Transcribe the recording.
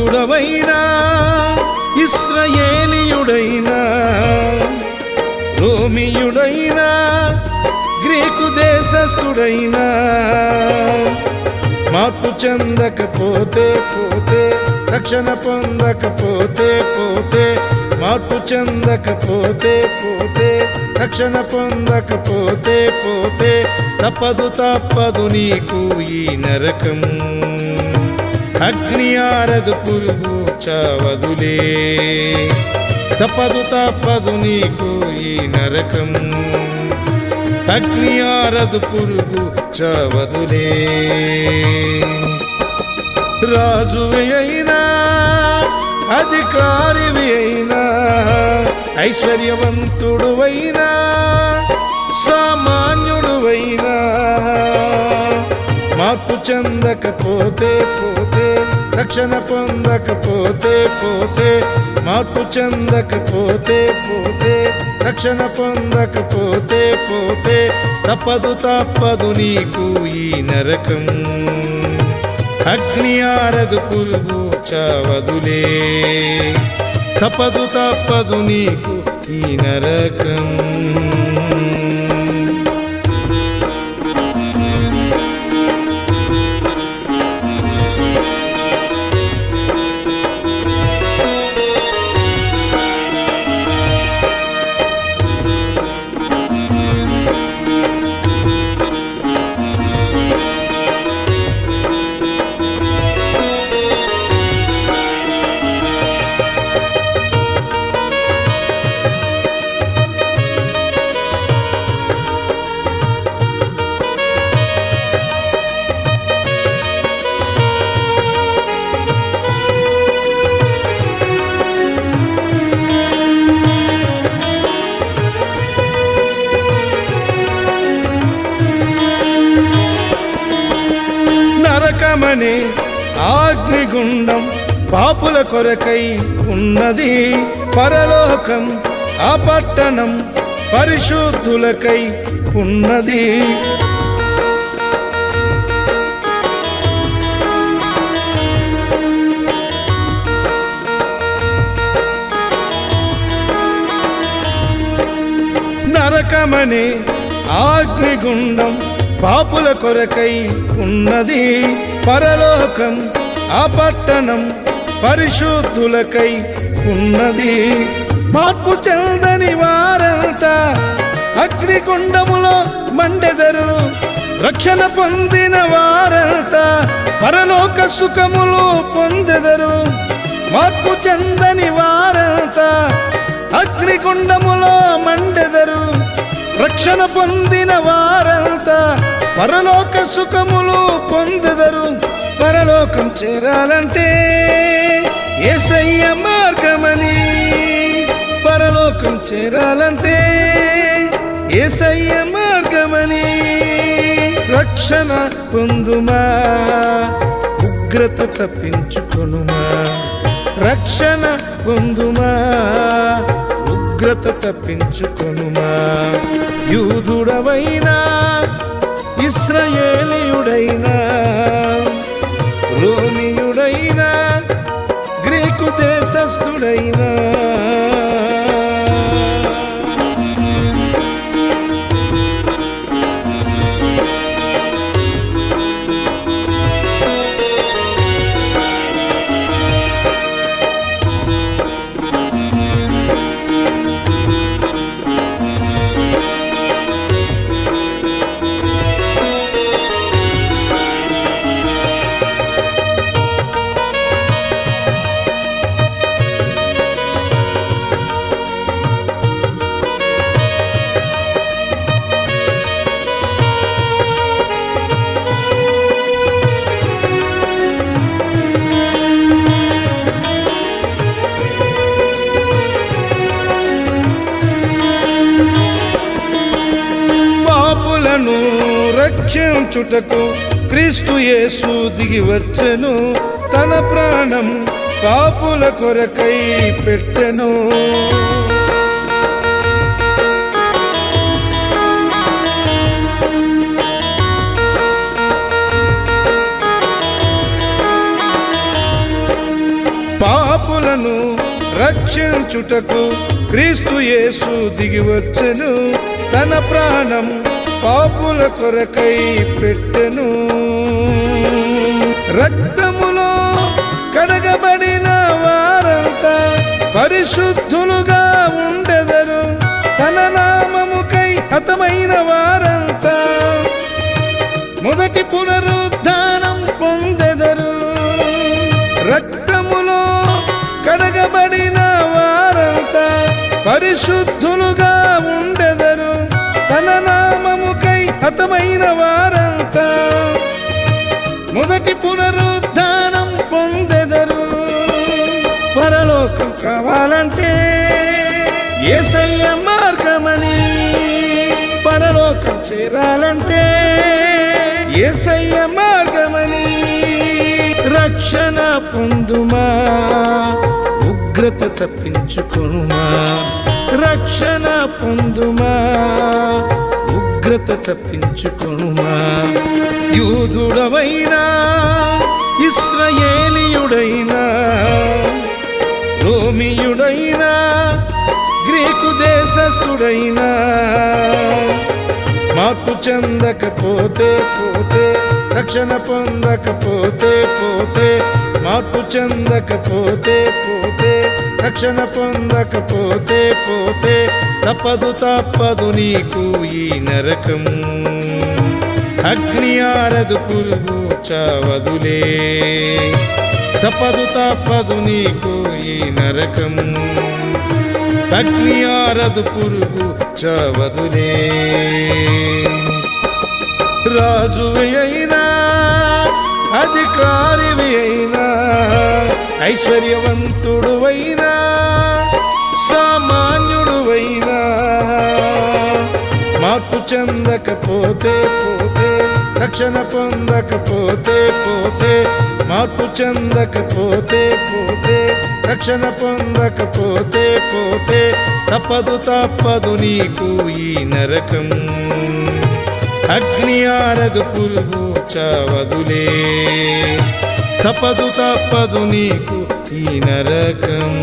యూదుడవైనా ఇశ్రాయేలీయుడైనా రోమియుడైనా Greek దేశస్థుడైనా మార్పు చెందకపోతే రక్షణ పొందకపోతే మార్పు చెందకపోతే రక్షణ పొందకపోతే తప్పదు నీకు ఈ నరకం. అగ్ని ఆరదు పురుగు చావదులే, తప్పదు నీకు ఈ నరకం. అగ్ని ఆరదు పురుగు చావదులే. రాజువి అయినా అధికారివి అయినా ఐశ్వర్యవంతుడు అయినా సామాన్యుడువైనా మార్పు చెందకపోతే రక్షణ పొందకపోతే మార్పు చెందకపోతే రక్షణ పొందకపోతే తప్పదు నీకు ఈ నరకం. అగ్ని ఆరదు పురుగు చావదులే, తప్పదు నీకు ఈ నరకం. నరకమనే అగ్నిగుండం పాపుల కొరకై ఉన్నది, పరలోకం ఆ పట్టణం పరిశుద్ధులకై ఉన్నది. నరకమనే అగ్నిగుండం పాపుల కొరకై ఉన్నది, పరలోకం ఆ పట్టణం పరిశుద్ధులకై ఉన్నది. మార్పు చెందని వారంతా అగ్నిగుండములో మండెదరు, రక్షణ పొందిన వారంతా పరలోక సుఖములు పొందెదరు. మార్పు చెందని వారంతా అగ్నిగుండములో మండెదరు, రక్షణ పొందిన వారంతా పరలోక సుఖములు పొందెదరు. పరలోకం చేరాలంటే యేసయ్య మార్గమని, పరలోకం చేరాలంటే యేసయ్య మార్గమని. రక్షణ పొందుమా, ఉగ్రత తప్పించుకొనుమా. రక్షణ పొందుమా, ఉగ్రత తప్పించుకొనుమా. యూదుడవైనా ఇశ్రాయేలీయుడైనా రోమియుడైనా గ్రీకు దేశస్థుడైనా రక్షించుటకు క్రీస్తు యేసు దిగి వచ్చెను, తన ప్రాణం పాపుల కొరకై పెట్టెను. రక్షించుటకు క్రీస్తు యేసు దిగివచ్చెను తన ప్రాణం పాపుల కొరకై పెట్టెను రక్తములో కడగబడిన వారంతా పరిశుద్ధులుగా ఉండెదరు తన నామముకై హతమైన వారంతా మొదటి పునరుద్ధానం పొందెదరు రక్తములో కడగబడిన వారంతా పరిశుద్ధులుగా ఉండెదరు తన నామముకై హతమైన వారంతా మొదటి పునరుద్ధానం పొందెదరు పరలోకం కావాలంటే యేసయ్య మార్గమని పరలోకం చేరాలంటే యేసయ్య మార్గమని రక్షణ పొందుమా ఉగ్రత తప్పించుకొనుమా రక్షణ పొందుమా ఉగ్రత తప్పించుకొనుమా యూదుడవైనా ఇశ్రాయేలీయుడైనా రోమియుడైనా గ్రీకు దేశస్థుడైనా మార్పు చెందకపోతే పోతే రక్షణ పొందకపోతే పోతే మార్పు చెందకపోతే పోతే రక్షణ పొందకపోతే పోతే తప్పదు నీకు ఈ నరకం అగ్ని ఆరదు పురుగు చావదులే తప్పదు నీకు ఈ నరకం అగ్ని ఆరదు పురుగు చావదులే రాజువి అయినా అధికారివి అయినా ఐశ్వర్యవంతుడు అయినా సామాన్యుడువైనా మార్పు చెందకపోతే పోతే రక్షణ పొందకపోతే పోతే మార్పు చెందకపోతే పోతే రక్షణ పొందకపోతే పోతే తప్పదు నీకు ఈ నరకం అగ్ని ఆరదు పురుగు చావదులే తప్పదు నీకు ఈ నరకం